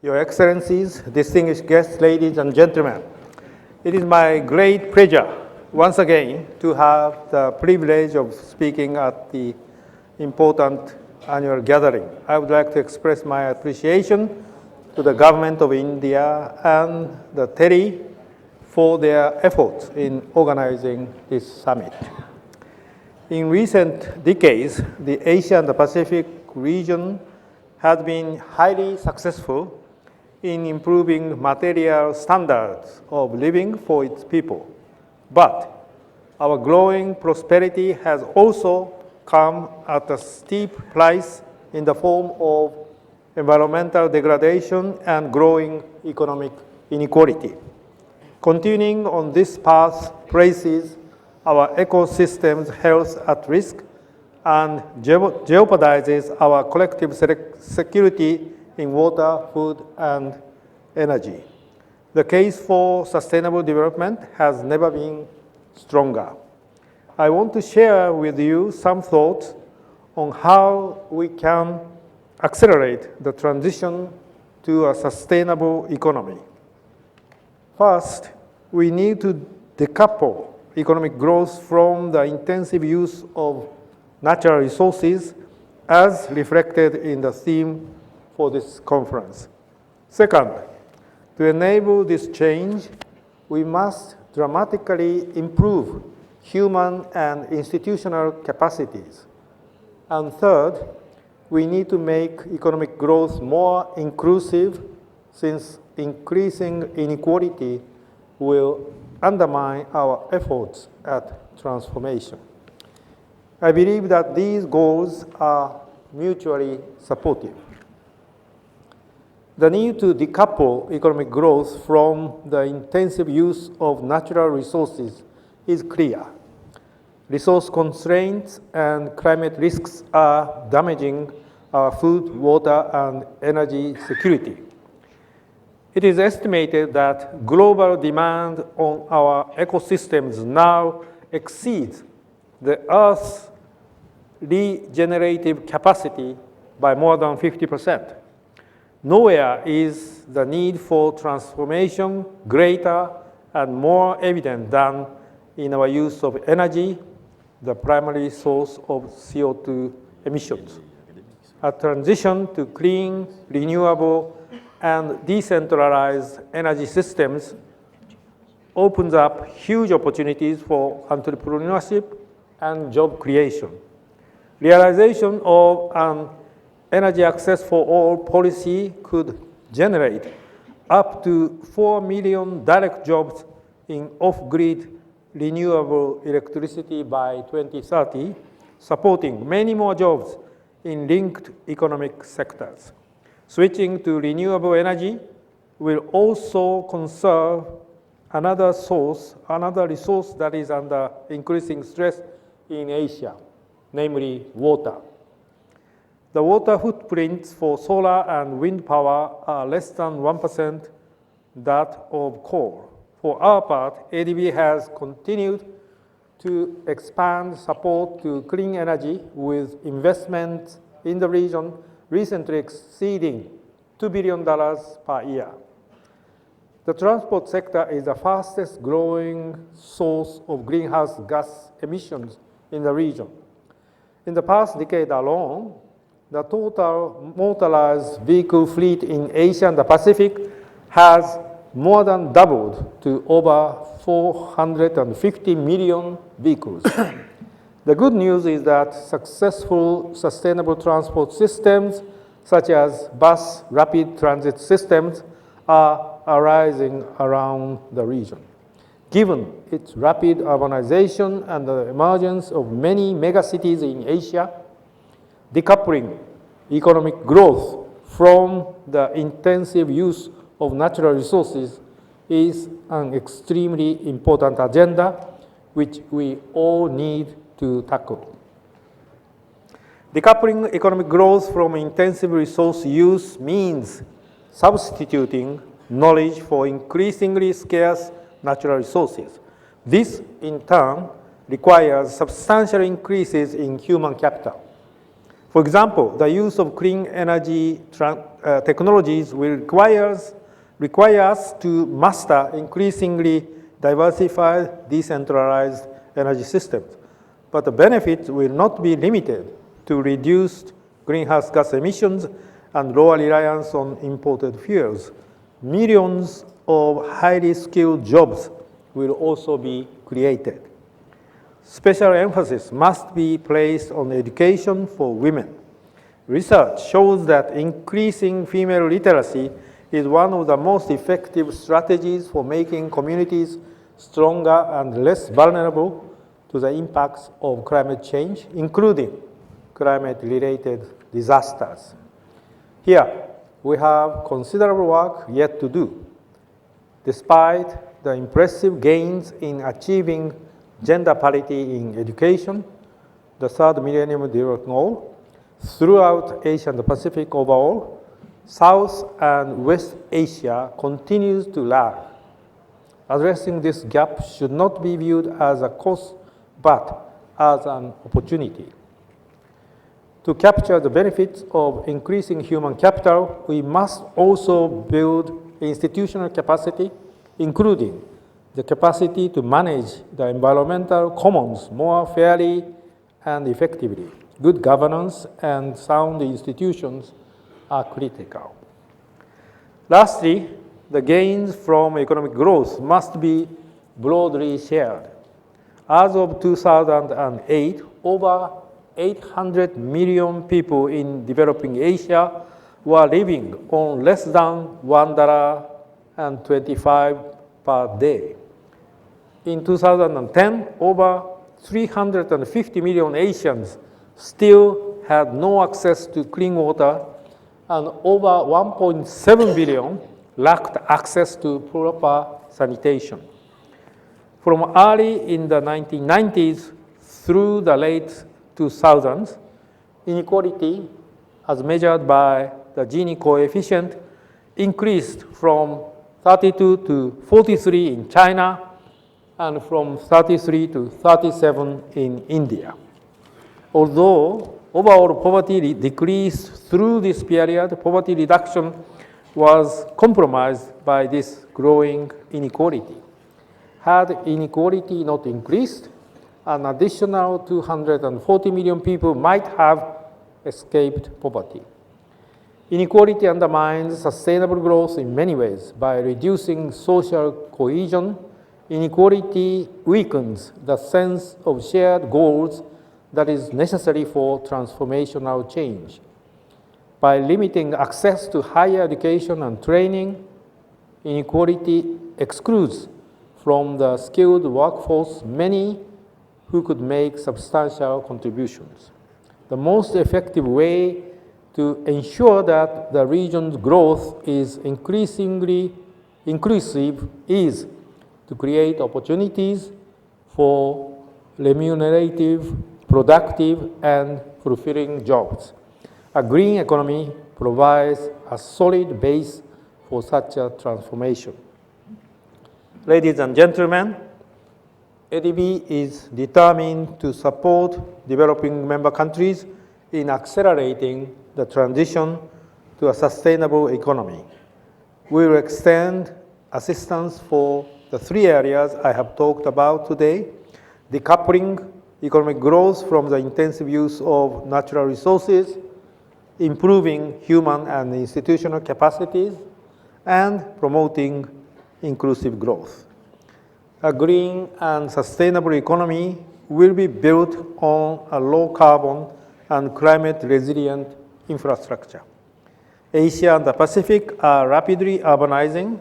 Your Excellencies, distinguished guests, ladies and gentlemen, it is my great pleasure once again to have the privilege of speaking at the important annual gathering. I would like to express my appreciation to the government of India and the TERI for their efforts in organizing this summit. In recent decades, the Asia and the Pacific region has been highly successful in improving material standards of living for its people. But our growing prosperity has also come at a steep price in the form of environmental degradation and growing economic inequality. Continuing on this path places our ecosystem's health at risk and jeopardizes our collective security in water, food, and energy. The case for sustainable development has never been stronger. I want to share with you some thoughts on how we can accelerate the transition to a sustainable economy. First, we need to decouple economic growth from the intensive use of natural resources as reflected in the theme for this conference. Second, to enable this change, we must dramatically improve human and institutional capacities. And third, we need to make economic growth more inclusive, since increasing inequality will undermine our efforts at transformation. I believe that these goals are mutually supportive. The need to decouple economic growth from the intensive use of natural resources is clear. Resource constraints and climate risks are damaging our food, water, and energy security. It is estimated that global demand on our ecosystems now exceeds the Earth's regenerative capacity by more than 50%. Nowhere is the need for transformation greater and more evident than in our use of energy, the primary source of CO2 emissions. A transition to clean, renewable, and decentralized energy systems opens up huge opportunities for entrepreneurship and job creation. Realization of an energy access for all policy could generate up to 4 million direct jobs in off-grid renewable electricity by 2030, supporting many more jobs in linked economic sectors. Switching to renewable energy will also conserve another resource that is under increasing stress in Asia, namely water. The water footprints for solar and wind power are less than 1% that of coal. For our part, ADB has continued to expand support to clean energy with investments in the region recently exceeding $2 billion per year. The transport sector is the fastest growing source of greenhouse gas emissions in the region. In the past decade alone, the total motorized vehicle fleet in Asia and the Pacific has more than doubled to over 450 million vehicles. The good news is that successful sustainable transport systems, such as bus rapid transit systems, are arising around the region. Given its rapid urbanization and the emergence of many megacities in Asia, decoupling economic growth from the intensive use of natural resources is an extremely important agenda which we all need to tackle. Decoupling economic growth from intensive resource use means substituting knowledge for increasingly scarce natural resources. This, in turn, requires substantial increases in human capital. For example, the use of clean energy technologies will require us to master increasingly diversified, decentralized energy systems. But the benefits will not be limited to reduced greenhouse gas emissions and lower reliance on imported fuels. Millions of highly skilled jobs will also be created. Special emphasis must be placed on education for women. Research shows that increasing female literacy is one of the most effective strategies for making communities stronger and less vulnerable to the impacts of climate change, including climate-related disasters. Here, we have considerable work yet to do. Despite the impressive gains in achieving gender parity in education, the third Millennium Development Goal, throughout Asia and the Pacific overall, South and West Asia continues to lag. Addressing this gap should not be viewed as a cost, but as an opportunity. To capture the benefits of increasing human capital, we must also build institutional capacity, including the capacity to manage the environmental commons more fairly and effectively. Good governance and sound institutions are critical. Lastly, the gains from economic growth must be broadly shared. As of 2008, over 800 million people in developing Asia were living on less than $1.25 per day. In 2010, over 350 million Asians still had no access to clean water, and over 1.7 billion lacked access to proper sanitation. From early in the 1990s through the late 2000s, inequality, as measured by the Gini coefficient, increased from 32 to 43 in China and from 33 to 37 in India. Although overall poverty decreased through this period, poverty reduction was compromised by this growing inequality. Had inequality not increased, an additional 240 million people might have escaped poverty. Inequality undermines sustainable growth in many ways. By reducing social cohesion, inequality weakens the sense of shared goals that is necessary for transformational change. By limiting access to higher education and training, inequality excludes from the skilled workforce many who could make substantial contributions. The most effective way to ensure that the region's growth is increasingly inclusive is to create opportunities for remunerative, productive, and fulfilling jobs. A green economy provides a solid base for such a transformation. Ladies and gentlemen, ADB is determined to support developing member countries in accelerating the transition to a sustainable economy. We will extend assistance for the three areas I have talked about today: decoupling economic growth from the intensive use of natural resources, improving human and institutional capacities, and promoting inclusive growth. A green and sustainable economy will be built on a low-carbon and climate-resilient infrastructure. Asia and the Pacific are rapidly urbanizing,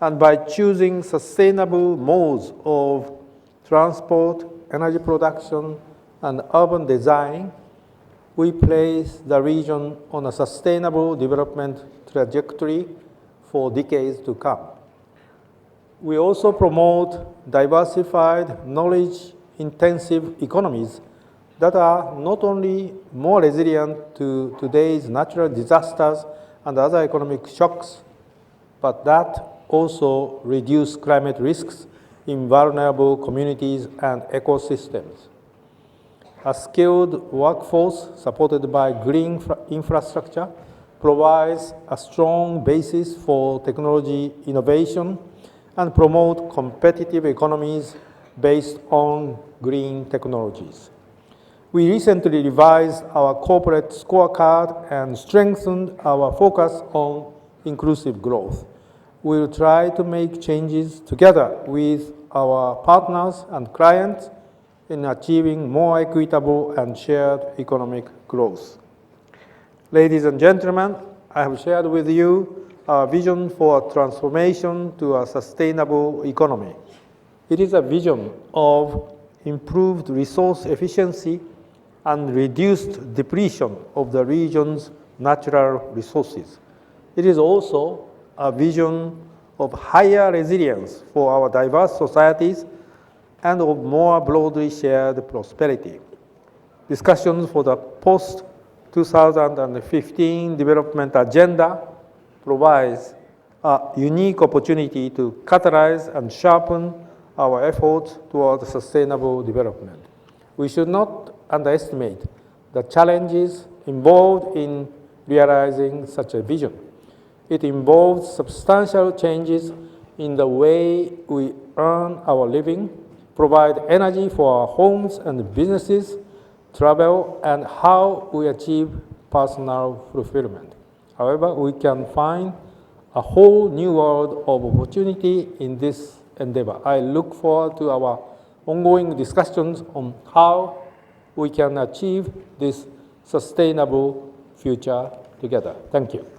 and by choosing sustainable modes of transport, energy production, and urban design, we place the region on a sustainable development trajectory for decades to come. We also promote diversified, knowledge-intensive economies that are not only more resilient to today's natural disasters and other economic shocks, but that also reduce climate risks in vulnerable communities and ecosystems. A skilled workforce supported by green infrastructure provides a strong basis for technology innovation and promote competitive economies based on green technologies. We recently revised our corporate scorecard and strengthened our focus on inclusive growth. We will try to make changes together with our partners and clients in achieving more equitable and shared economic growth. Ladies and gentlemen, I have shared with you our vision for transformation to a sustainable economy. It is a vision of improved resource efficiency and reduced depletion of the region's natural resources. It is also a vision of higher resilience for our diverse societies and of more broadly shared prosperity. Discussions for the post-2015 development agenda provides a unique opportunity to catalyze and sharpen our efforts towards sustainable development. We should not underestimate the challenges involved in realizing such a vision. It involves substantial changes in the way we earn our living, provide energy for our homes and businesses, travel, and how we achieve personal fulfillment. However, we can find a whole new world of opportunity in this endeavor. I look forward to our ongoing discussions on how we can achieve this sustainable future together. Thank you.